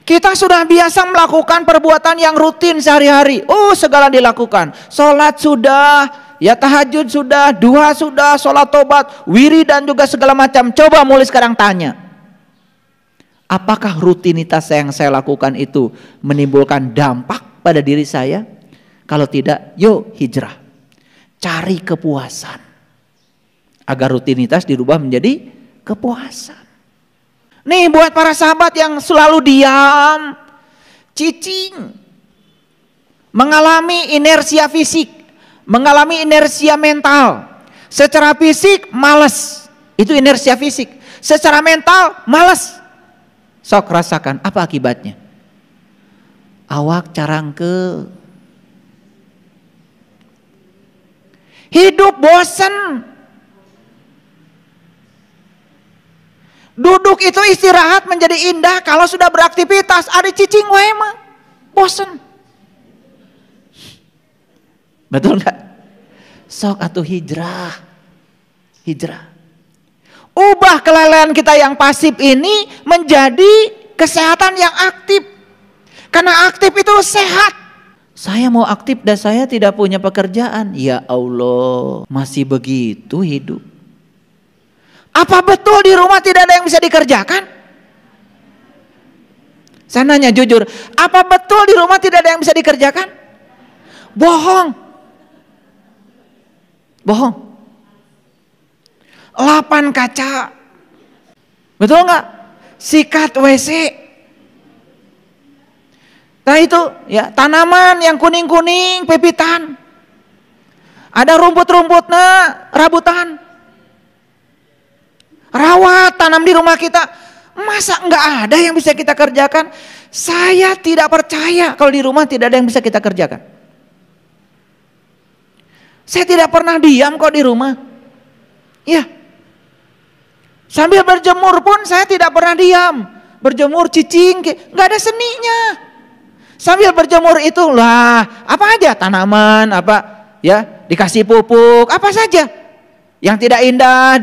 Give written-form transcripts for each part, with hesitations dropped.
Kita sudah biasa melakukan perbuatan yang rutin sehari-hari. Oh, segala dilakukan. Sholat sudah, ya tahajud sudah, duha sudah, sholat tobat, wiridan juga segala macam. Coba mulai sekarang tanya. Apakah rutinitas yang saya lakukan itu menimbulkan dampak pada diri saya? Kalau tidak, yuk hijrah. Cari kepuasan. Agar rutinitas dirubah menjadi kepuasan. Nih buat para sahabat yang selalu diam, cicing, mengalami inersia fisik, mengalami inersia mental. Secara fisik malas, itu inersia fisik. Secara mental malas. Sok rasakan apa akibatnya? Awak carangke, hidup bosan. Duduk itu istirahat menjadi indah kalau sudah beraktivitas. Ada cicing wae mah bosen. Betul nggak? Sok atuh hijrah. Hijrah. Ubah kelelahan kita yang pasif ini menjadi kesehatan yang aktif. Karena aktif itu sehat. Saya mau aktif dan saya tidak punya pekerjaan. Ya Allah, masih begitu hidup. Apa betul di rumah tidak ada yang bisa dikerjakan? Saya nanya jujur, apa betul di rumah tidak ada yang bisa dikerjakan? Bohong. Bohong. 8 kaca. Betul nggak? Sikat WC. Nah itu ya, tanaman yang kuning-kuning, pepitan. Ada rumput-rumputnya, rabutan. Rawat, tanam di rumah kita. Masa nggak ada yang bisa kita kerjakan? Saya tidak percaya kalau di rumah tidak ada yang bisa kita kerjakan. Saya tidak pernah diam kok di rumah. Ya. Sambil berjemur pun saya tidak pernah diam. Berjemur cicing, nggak ada seninya. Sambil berjemur itu lah, apa aja tanaman, apa ya, dikasih pupuk, apa saja. Yang tidak indah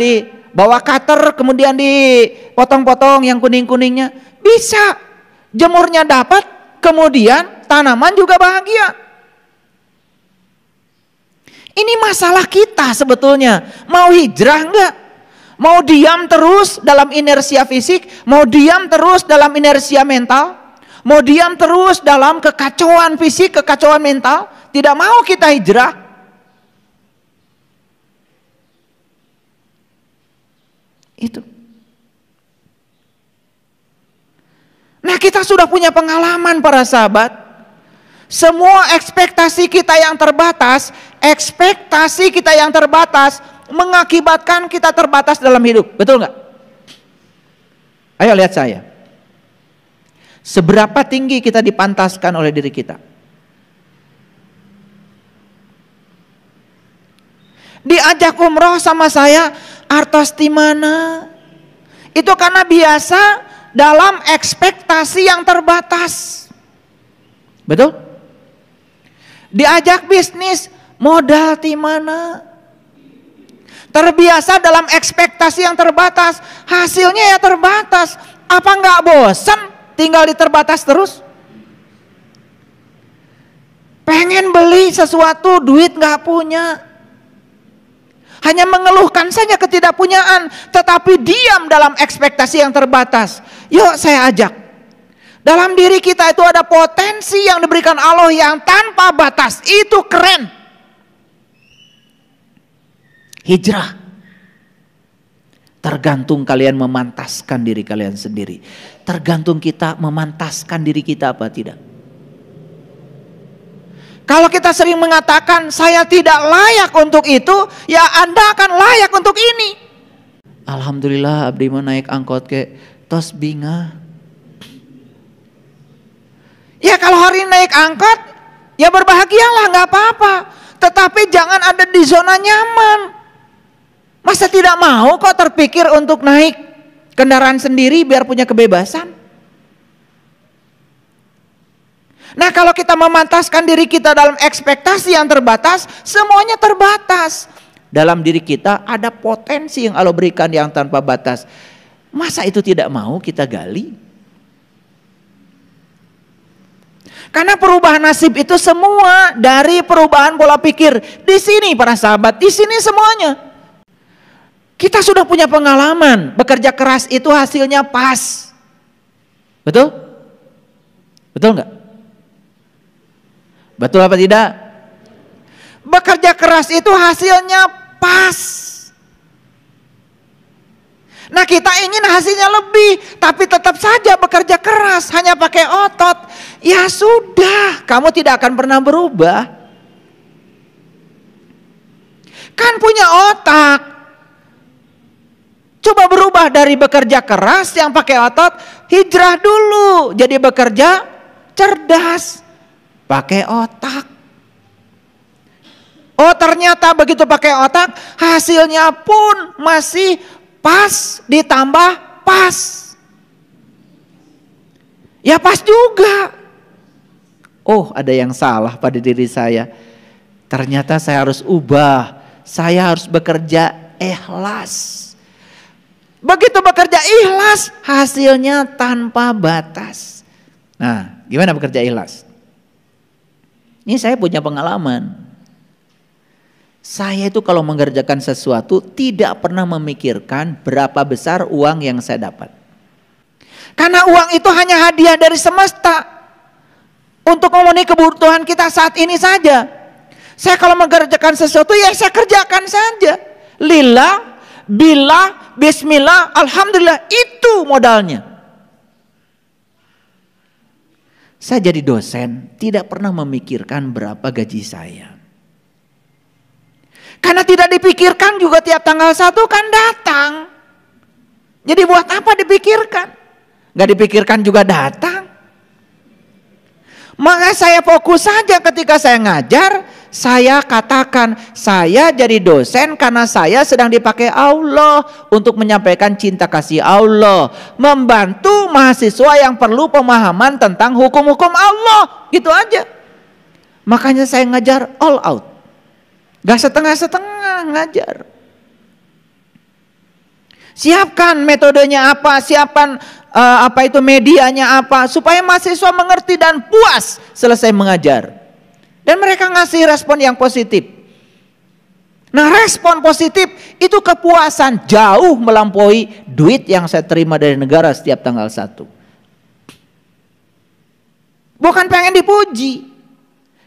bawa cutter kemudian dipotong-potong yang kuning-kuningnya. Bisa. Jemurnya dapat, kemudian tanaman juga bahagia. Ini masalah kita sebetulnya. Mau hijrah enggak? Mau diam terus dalam inersia fisik? Mau diam terus dalam inersia mental? Mau diam terus dalam kekacauan fisik, kekacauan mental? Tidak mau kita hijrah. Itu. Nah, kita sudah punya pengalaman para sahabat. Semua ekspektasi kita yang terbatas mengakibatkan kita terbatas dalam hidup. Betul nggak? Ayo lihat saya. Seberapa tinggi kita dipantaskan oleh diri kita? Diajak umroh sama saya, artos di mana? Itu karena biasa dalam ekspektasi yang terbatas. Betul? Diajak bisnis, modal di mana? Terbiasa dalam ekspektasi yang terbatas, hasilnya ya terbatas. Apa nggak bosan tinggal di terbatas terus? Pengen beli sesuatu, duit nggak punya. Hanya mengeluhkan saja ketidakpunyaan, tetapi diam dalam ekspektasi yang terbatas. Yuk saya ajak. Dalam diri kita itu ada potensi yang diberikan Allah yang tanpa batas. Itu keren. Hijrah. Tergantung kalian memantaskan diri kalian sendiri. Tergantung kita memantaskan diri kita apa tidak. Kalau kita sering mengatakan saya tidak layak untuk itu, ya Anda akan layak untuk ini. Alhamdulillah abdi mah naik angkot ke tos binga. Ya kalau hari naik angkot, ya berbahagialah nggak apa-apa. Tetapi jangan ada di zona nyaman. Masa tidak mau kok terpikir untuk naik kendaraan sendiri biar punya kebebasan? Nah kalau kita memantaskan diri kita dalam ekspektasi yang terbatas, semuanya terbatas. Dalam diri kita ada potensi yang Allah berikan yang tanpa batas. Masa itu tidak mau kita gali? Karena perubahan nasib itu semua dari perubahan pola pikir. Di sini para sahabat, di sini semuanya. Kita sudah punya pengalaman, bekerja keras itu hasilnya pas. Betul? Betul nggak? Betul apa tidak? Bekerja keras itu hasilnya pas. Nah, kita ingin hasilnya lebih, tapi tetap saja bekerja keras, hanya pakai otot. Ya sudah, kamu tidak akan pernah berubah. Kan punya otak. Coba berubah dari bekerja keras yang pakai otot, hijrah dulu. Jadi bekerja cerdas, pakai otak. Oh, ternyata begitu pakai otak, hasilnya pun masih pas ditambah pas. Ya pas juga. Oh, ada yang salah pada diri saya. Ternyata saya harus ubah. Saya harus bekerja ikhlas. Begitu bekerja ikhlas, hasilnya tanpa batas. Nah, gimana bekerja ikhlas? Ini saya punya pengalaman. Saya itu kalau mengerjakan sesuatu tidak pernah memikirkan berapa besar uang yang saya dapat. Karena uang itu hanya hadiah dari semesta untuk memenuhi kebutuhan kita saat ini saja. Saya kalau mengerjakan sesuatu ya saya kerjakan saja. Lillah, billah, bismillah, alhamdulillah, itu modalnya. Saya jadi dosen tidak pernah memikirkan berapa gaji saya. Karena tidak dipikirkan juga tiap tanggal 1 kan datang. Jadi buat apa dipikirkan? Gak dipikirkan juga datang. Maka saya fokus saja ketika saya ngajar. Saya katakan saya jadi dosen karena saya sedang dipakai Allah untuk menyampaikan cinta kasih Allah. Membantu mahasiswa yang perlu pemahaman tentang hukum-hukum Allah. Gitu aja. Makanya saya ngajar all out. Gak setengah-setengah ngajar. Siapkan metodenya apa, siapkan apa itu medianya apa, supaya mahasiswa mengerti dan puas selesai mengajar. Dan mereka ngasih respon yang positif. Nah, respon positif itu kepuasan jauh melampaui duit yang saya terima dari negara setiap tanggal 1. Bukan pengen dipuji.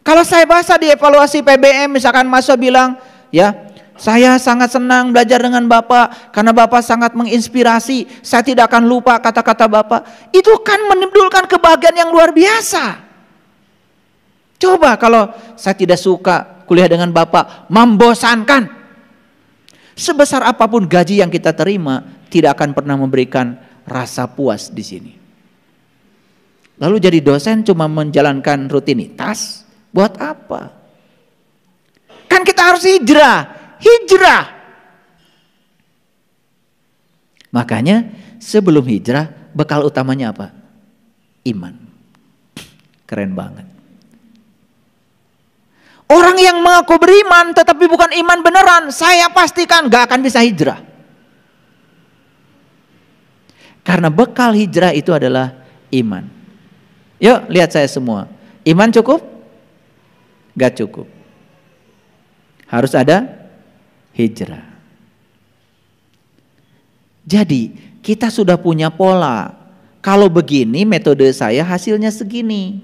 Kalau saya baca di evaluasi PBM, misalkan mahasiswa bilang, ya saya sangat senang belajar dengan Bapak karena Bapak sangat menginspirasi. Saya tidak akan lupa kata-kata Bapak. Itu kan menimbulkan kebahagiaan yang luar biasa. Coba kalau saya tidak suka kuliah dengan Bapak, membosankan. Sebesar apapun gaji yang kita terima, tidak akan pernah memberikan rasa puas di sini. Lalu jadi dosen cuma menjalankan rutinitas. Buat apa? Kan kita harus hijrah. Hijrah. Makanya sebelum hijrah bekal utamanya apa? Iman. Keren banget. Orang yang mengaku beriman tetapi bukan iman beneran, saya pastikan gak akan bisa hijrah. Karena bekal hijrah itu adalah iman. Yuk lihat saya semua. Iman cukup? Gak cukup. Harus ada hijrah. Jadi kita sudah punya pola. Kalau begini metode saya hasilnya segini.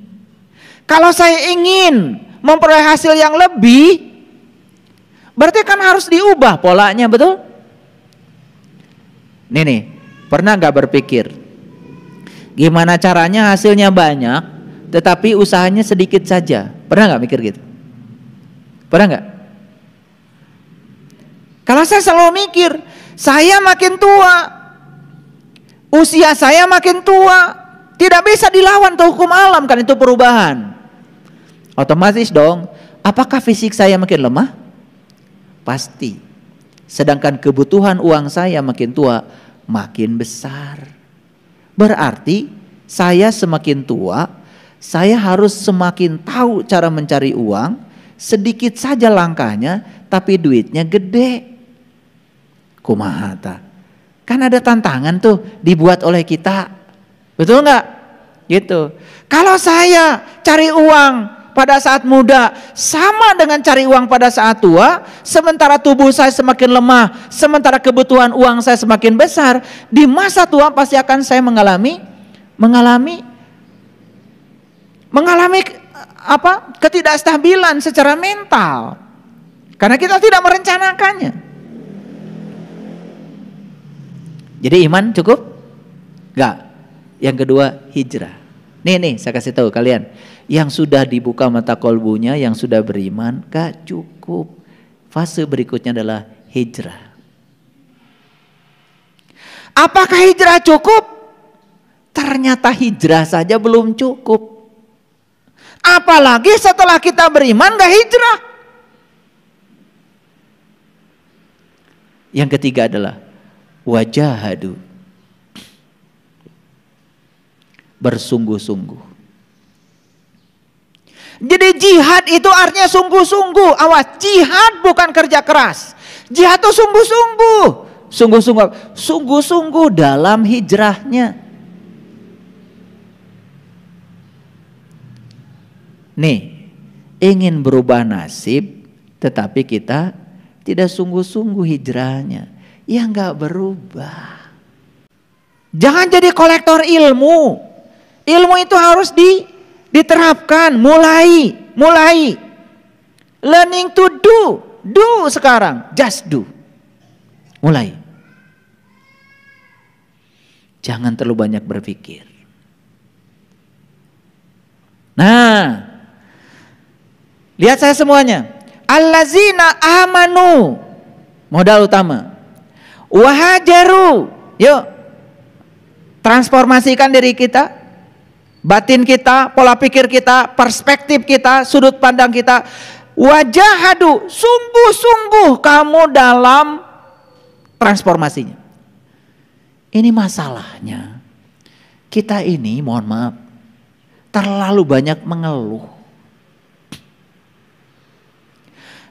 Kalau saya ingin memperoleh hasil yang lebih, berarti kan harus diubah polanya, betul? Nih, pernah gak berpikir gimana caranya hasilnya banyak tetapi usahanya sedikit saja? Pernah gak mikir gitu? Pernah gak? Kalau saya selalu mikir, saya makin tua, usia saya makin tua, tidak bisa dilawan tuh hukum alam, kan itu perubahan. Otomatis dong, apakah fisik saya makin lemah? Pasti. Sedangkan kebutuhan uang saya makin tua, makin besar. Berarti saya semakin tua, saya harus semakin tahu cara mencari uang. Sedikit saja langkahnya, tapi duitnya gede. Kumaha ta? Kan ada tantangan tuh dibuat oleh kita. Betul nggak? Gitu. Kalau saya cari uang pada saat muda sama dengan cari uang pada saat tua, sementara tubuh saya semakin lemah, sementara kebutuhan uang saya semakin besar, di masa tua pasti akan saya mengalami ketidakstabilan secara mental. Karena kita tidak merencanakannya. Jadi iman cukup? Enggak. Yang kedua, hijrah. Nih saya kasih tahu kalian, yang sudah dibuka mata kolbunya, yang sudah beriman, gak cukup. Fase berikutnya adalah hijrah. Apakah hijrah cukup? Ternyata hijrah saja belum cukup. Apalagi setelah kita beriman gak hijrah. Yang ketiga adalah wajahadu, bersungguh-sungguh. Jadi jihad itu artinya sungguh-sungguh. Awas, jihad bukan kerja keras. Jihad itu sungguh-sungguh. Sungguh-sungguh dalam hijrahnya. Nih, ingin berubah nasib tetapi kita tidak sungguh-sungguh hijrahnya, ya nggak berubah. Jangan jadi kolektor ilmu. Ilmu itu harus diterapkan, mulai. Learning to do sekarang, just do. Mulai. Jangan terlalu banyak berpikir. Nah, lihat saya semuanya. Allazina amanu, modal utama. Wahajaru, yuk transformasikan diri kita. Batin kita, pola pikir kita, perspektif kita, sudut pandang kita. Wajahadu, sungguh-sungguh kamu dalam transformasinya. Ini masalahnya. Kita ini, mohon maaf, terlalu banyak mengeluh.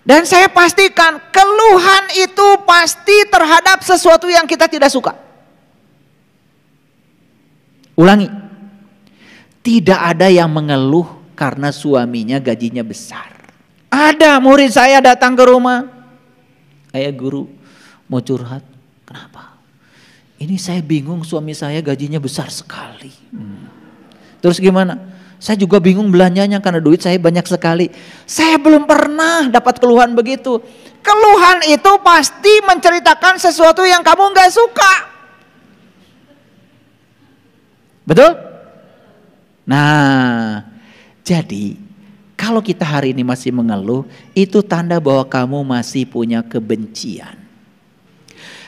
Dan saya pastikan keluhan itu pasti terhadap sesuatu yang kita tidak suka. Ulangi. Tidak ada yang mengeluh karena suaminya gajinya besar. Ada murid saya datang ke rumah. Ayah guru mau curhat. Kenapa? Ini saya bingung, suami saya gajinya besar sekali. Terus gimana? Saya juga bingung belanjanya karena duit saya banyak sekali. Saya belum pernah dapat keluhan begitu. Keluhan itu pasti menceritakan sesuatu yang kamu gak suka. Betul? Nah, jadi kalau kita hari ini masih mengeluh, itu tanda bahwa kamu masih punya kebencian.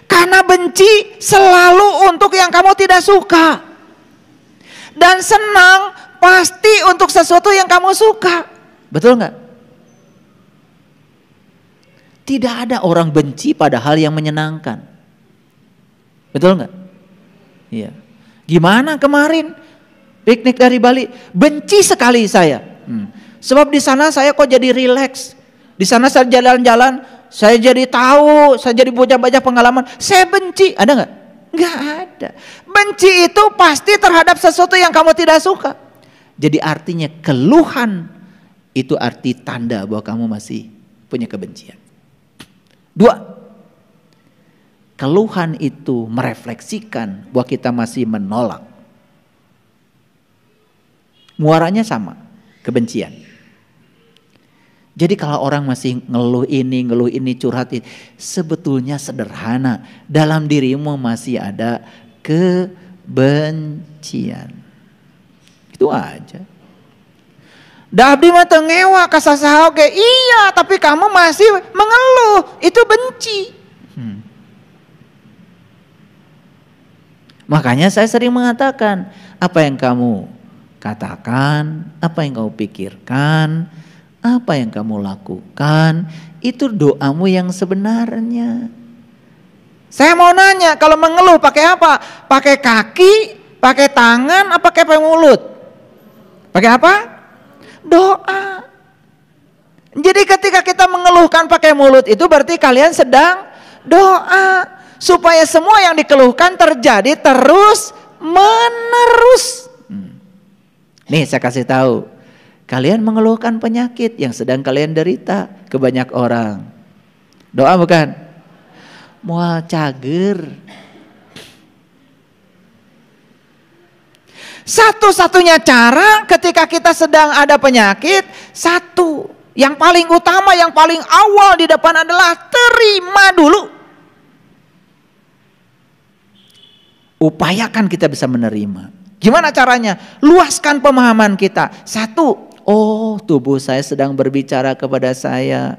Karena benci selalu untuk yang kamu tidak suka. Dan senang pasti untuk sesuatu yang kamu suka. Betul nggak? Tidak ada orang benci pada hal yang menyenangkan. Betul nggak? Iya. Gimana kemarin? Piknik dari Bali, benci sekali saya. Sebab di sana saya kok jadi rileks. Di sana saya jalan-jalan, saya jadi tahu, saya jadi baca-baca pengalaman. Saya benci, ada nggak? Nggak ada. Benci itu pasti terhadap sesuatu yang kamu tidak suka. Jadi artinya keluhan itu arti tanda bahwa kamu masih punya kebencian. 2. Keluhan itu merefleksikan bahwa kita masih menolak. Muaranya sama, kebencian. Jadi kalau orang masih ngeluh ini, curhat ini, sebetulnya sederhana. Dalam dirimu masih ada kebencian. Itu aja. Dabdi mah teu ngewa ka sasaha oge. Iya, tapi kamu masih mengeluh. Itu benci. Makanya saya sering mengatakan, apa yang kamu katakan, apa yang kamu pikirkan, apa yang kamu lakukan, itu doamu yang sebenarnya. Saya mau nanya, kalau mengeluh pakai apa? Pakai kaki, pakai tangan, apa pakai mulut? Pakai apa? Doa. Jadi ketika kita mengeluhkan pakai mulut itu berarti kalian sedang doa. Supaya semua yang dikeluhkan terjadi terus menerus. Nih saya kasih tahu. Kalian mengeluhkan penyakit yang sedang kalian derita ke banyak orang. Doa bukan? Moal cager. Satu-satunya cara ketika kita sedang ada penyakit, satu, yang paling utama, yang paling awal di depan adalah terima dulu. Upayakan kita bisa menerima. Gimana caranya? Luaskan pemahaman kita. Satu, oh tubuh saya sedang berbicara kepada saya.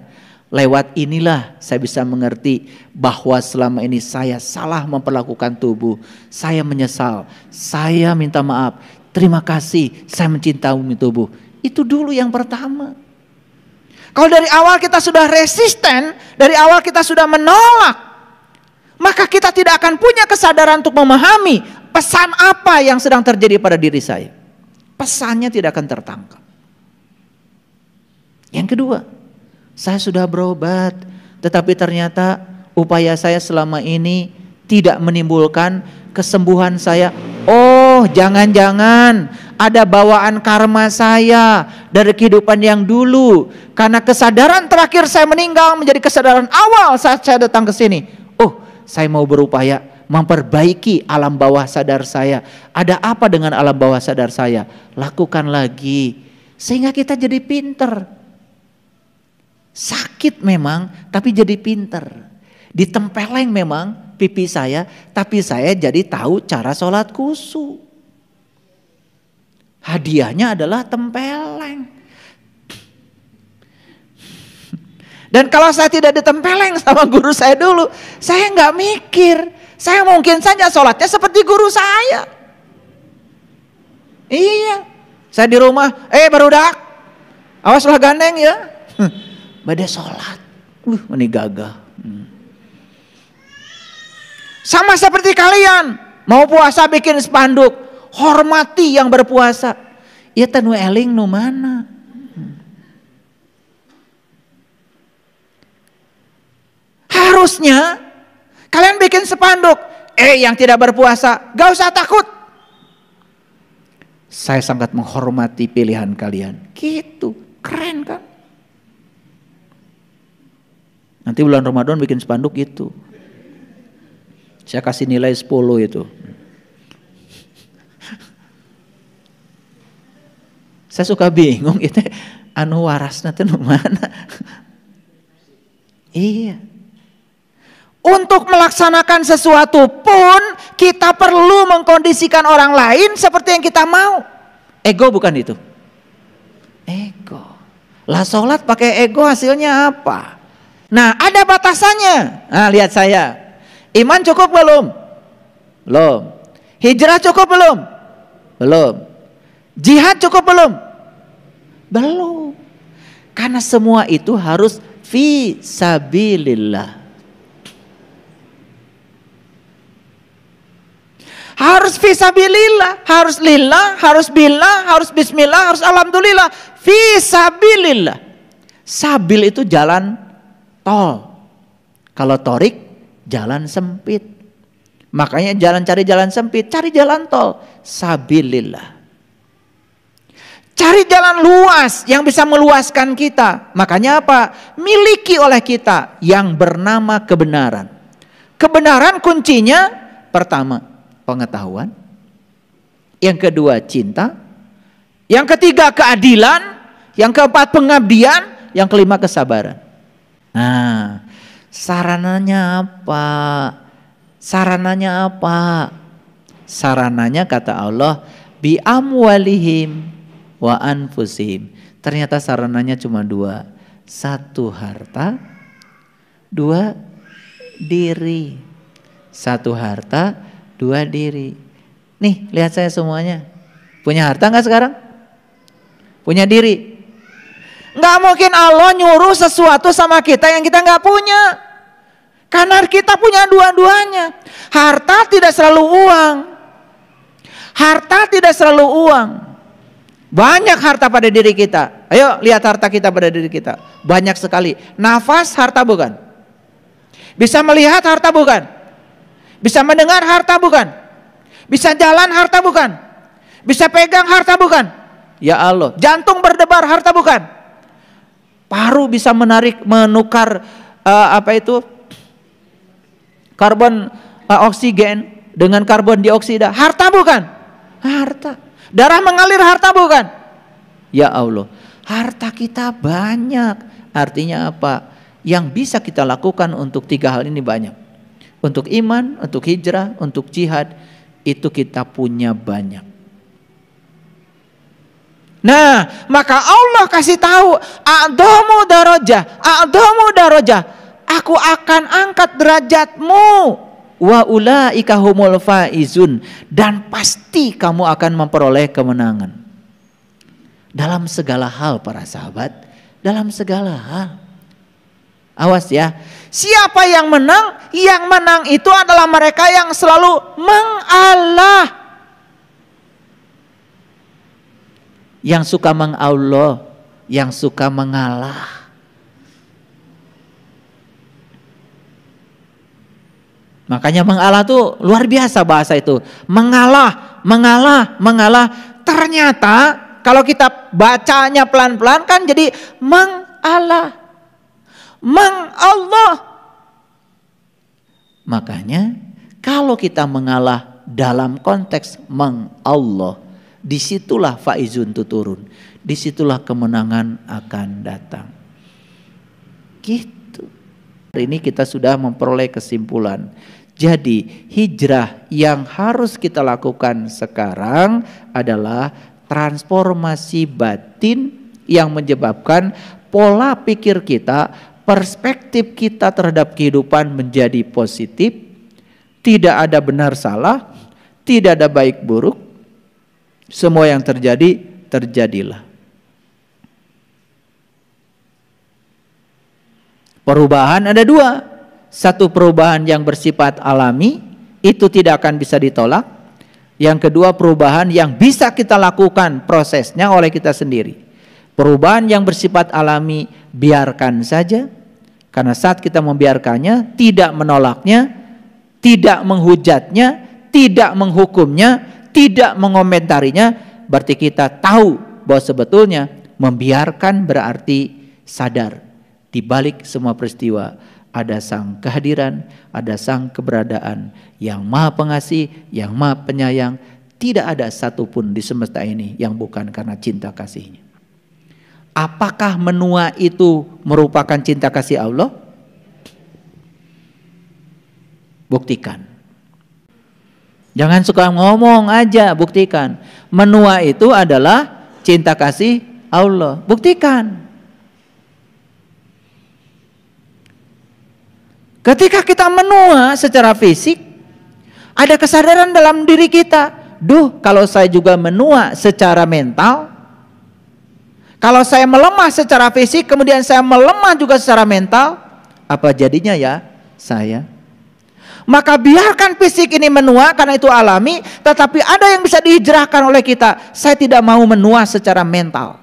Lewat inilah saya bisa mengerti bahwa selama ini saya salah memperlakukan tubuh. Saya menyesal, saya minta maaf, terima kasih, saya mencintai tubuh. Itu dulu yang pertama. Kalau dari awal kita sudah resisten, dari awal kita sudah menolak, maka kita tidak akan punya kesadaran untuk memahami pesan apa yang sedang terjadi pada diri saya. Pesannya tidak akan tertangkap. Yang kedua, saya sudah berobat, tetapi ternyata upaya saya selama ini tidak menimbulkan kesembuhan saya. Oh, jangan-jangan ada bawaan karma saya dari kehidupan yang dulu. Karena kesadaran terakhir saya meninggal menjadi kesadaran awal saat saya datang ke sini. Oh, saya mau berupaya memperbaiki alam bawah sadar saya. Ada apa dengan alam bawah sadar saya? Lakukan lagi. Sehingga kita jadi pinter. Sakit memang, tapi jadi pinter. Ditempeleng memang pipi saya, tapi saya jadi tahu cara sholat khusyuk. Hadiahnya adalah tempeleng. Dan kalau saya tidak ditempeleng sama guru saya dulu, saya nggak mikir. Saya mungkin saja sholatnya seperti guru saya. Iya, saya di rumah, barudak, awaslah gandeng ya. Badai sholat, ini gagah. Sama seperti kalian, mau puasa bikin spanduk, hormati yang berpuasa. Ya tanu eling nu mana? Harusnya kalian bikin spanduk, yang tidak berpuasa, gak usah takut. Saya sangat menghormati pilihan kalian. Gitu, keren kan? Nanti bulan Ramadan bikin spanduk gitu. Saya kasih nilai 10 itu. Saya suka bingung itu anu warasna teh nu mana. Iya. Untuk melaksanakan sesuatu pun kita perlu mengkondisikan orang lain seperti yang kita mau. Ego bukan itu. Ego. Lah sholat pakai ego hasilnya apa? Nah, ada batasannya. Nah, lihat saya. Iman cukup belum? Belum. Hijrah cukup belum? Belum. Jihad cukup belum? Belum. Karena semua itu harus fi sabilillah. Harus fi sabilillah, harus lillah, harus billah, harus bismillah, harus alhamdulillah. Fi sabilillah. Sabil itu jalan tol. Kalau torik jalan sempit. Makanya cari jalan sempit, cari jalan tol. Sabilillah. Cari jalan luas yang bisa meluaskan kita. Makanya apa? Miliki oleh kita yang bernama kebenaran. Kebenaran kuncinya pertama pengetahuan. Yang kedua cinta. Yang ketiga keadilan. Yang keempat pengabdian. Yang kelima kesabaran. Nah, sarananya apa? Sarananya apa? Sarananya kata Allah, bi amwalihim wa anfusihim. Ternyata sarananya cuma 2. 1 harta, 2 diri. 1 harta, 2 diri. Nih, lihat saya semuanya. Punya harta enggak sekarang? Punya diri? Nggak mungkin Allah nyuruh sesuatu sama kita yang kita nggak punya. Karena kita punya dua-duanya. Harta tidak selalu uang. Harta tidak selalu uang. Banyak harta pada diri kita. Ayo lihat harta kita pada diri kita. Banyak sekali. Nafas harta bukan? Bisa melihat harta bukan? Bisa mendengar harta bukan? Bisa jalan harta bukan? Bisa pegang harta bukan? Ya Allah. Jantung berdebar, harta bukan. Paru bisa menukar karbon oksigen dengan karbon dioksida. Harta bukan? Harta. Darah mengalir, harta bukan? Ya Allah. Harta kita banyak. Artinya apa? Yang bisa kita lakukan untuk 3 hal ini banyak. Untuk iman, untuk hijrah, untuk jihad, itu kita punya banyak. Nah, maka Allah kasih tahu, a'dhamu darajah. Aku akan angkat derajatmu. Wa ulaika humul faizun, dan pasti kamu akan memperoleh kemenangan. Dalam segala hal para sahabat, dalam segala hal. Awas ya. Siapa yang menang? Yang menang itu adalah mereka yang selalu mengalah. Yang suka mengallah, yang suka mengalah. Makanya mengalah tuh luar biasa bahasa itu. Mengalah. Ternyata kalau kita bacanya pelan-pelan kan jadi mengalah. Mengallah. Makanya kalau kita mengalah dalam konteks mengallah, disitulah faizun itu turun. Disitulah kemenangan akan datang. Gitu. Hari ini kita sudah memperoleh kesimpulan. Jadi hijrah yang harus kita lakukan sekarang adalah transformasi batin yang menyebabkan pola pikir kita, perspektif kita terhadap kehidupan menjadi positif. Tidak ada benar salah, tidak ada baik buruk. Semua yang terjadi, terjadilah. Perubahan ada 2. Satu perubahan yang bersifat alami, itu tidak akan bisa ditolak. Yang kedua perubahan yang bisa kita lakukan prosesnya oleh kita sendiri. Perubahan yang bersifat alami biarkan saja. Karena saat kita membiarkannya, tidak menolaknya, tidak menghujatnya, tidak menghukumnya, tidak mengomentarinya, berarti kita tahu bahwa sebetulnya membiarkan berarti sadar. Di balik semua peristiwa ada sang kehadiran, ada sang keberadaan yang maha pengasih, yang maha penyayang. Tidak ada satupun di semesta ini yang bukan karena cinta kasihnya. Apakah menua itu merupakan cinta kasih Allah? Buktikan. Jangan suka ngomong aja, buktikan. Menua itu adalah cinta kasih Allah. Buktikan. Ketika kita menua secara fisik, ada kesadaran dalam diri kita. Duh, kalau saya juga menua secara mental, kalau saya melemah secara fisik, kemudian saya melemah juga secara mental, apa jadinya ya saya? Maka biarkan fisik ini menua karena itu alami, tetapi ada yang bisa dihijrahkan oleh kita. Saya tidak mau menua secara mental.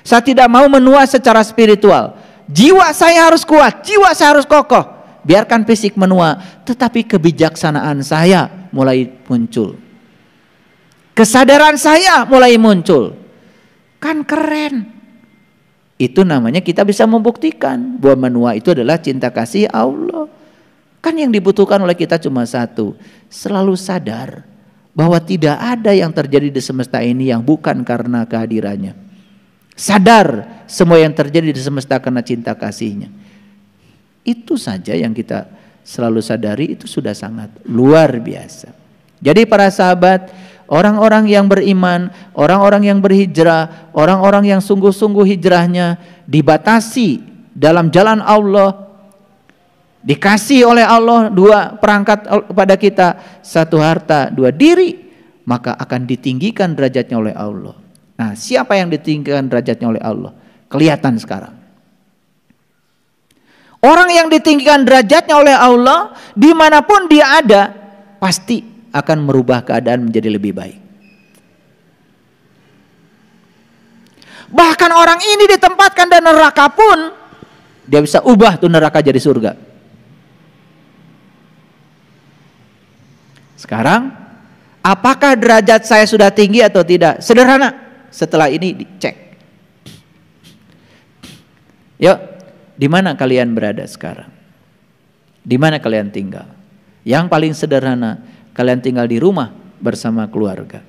Saya tidak mau menua secara spiritual. Jiwa saya harus kuat, jiwa saya harus kokoh. Biarkan fisik menua, tetapi kebijaksanaan saya mulai muncul. Kesadaran saya mulai muncul. Kan keren. Itu namanya kita bisa membuktikan bahwa menua itu adalah cinta kasih Allah. Kan yang dibutuhkan oleh kita cuma satu. Selalu sadar bahwa tidak ada yang terjadi di semesta ini yang bukan karena kehadirannya. Sadar semua yang terjadi di semesta karena cinta kasihnya. Itu saja yang kita selalu sadari, itu sudah sangat luar biasa. Jadi para sahabat, orang-orang yang beriman, orang-orang yang berhijrah, orang-orang yang sungguh-sungguh hijrahnya dibatasi dalam jalan Allah, dikasih oleh Allah 2 perangkat kepada kita, 1 harta, 2 diri, maka akan ditinggikan derajatnya oleh Allah. Nah, siapa yang ditinggikan derajatnya oleh Allah? Kelihatan sekarang. Orang yang ditinggikan derajatnya oleh Allah, dimanapun dia ada, pasti akan merubah keadaan menjadi lebih baik. Bahkan orang ini ditempatkan di neraka pun, dia bisa ubah tuh neraka jadi surga. Sekarang, apakah derajat saya sudah tinggi atau tidak? Sederhana. setelah ini dicek. Yuk, di mana kalian berada sekarang? Di mana kalian tinggal? Yang paling sederhana, kalian tinggal di rumah bersama keluarga.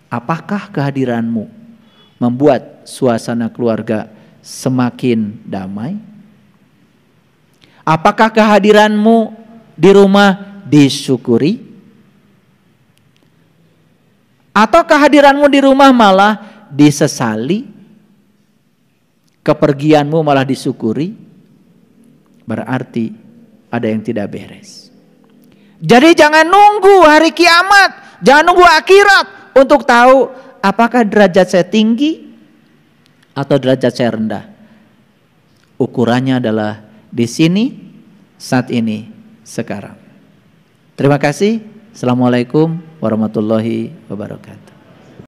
Apakah kehadiranmu membuat suasana keluarga semakin damai? Apakah kehadiranmu di rumah disyukuri? Atau kehadiranmu di rumah malah disesali? Kepergianmu malah disyukuri? Berarti ada yang tidak beres. Jadi jangan nunggu hari kiamat, jangan nunggu akhirat untuk tahu apakah derajat saya tinggi atau derajat saya rendah. Ukurannya adalah di sini, saat ini, sekarang. Terima kasih. Assalamualaikum warahmatullahi wabarakatuh.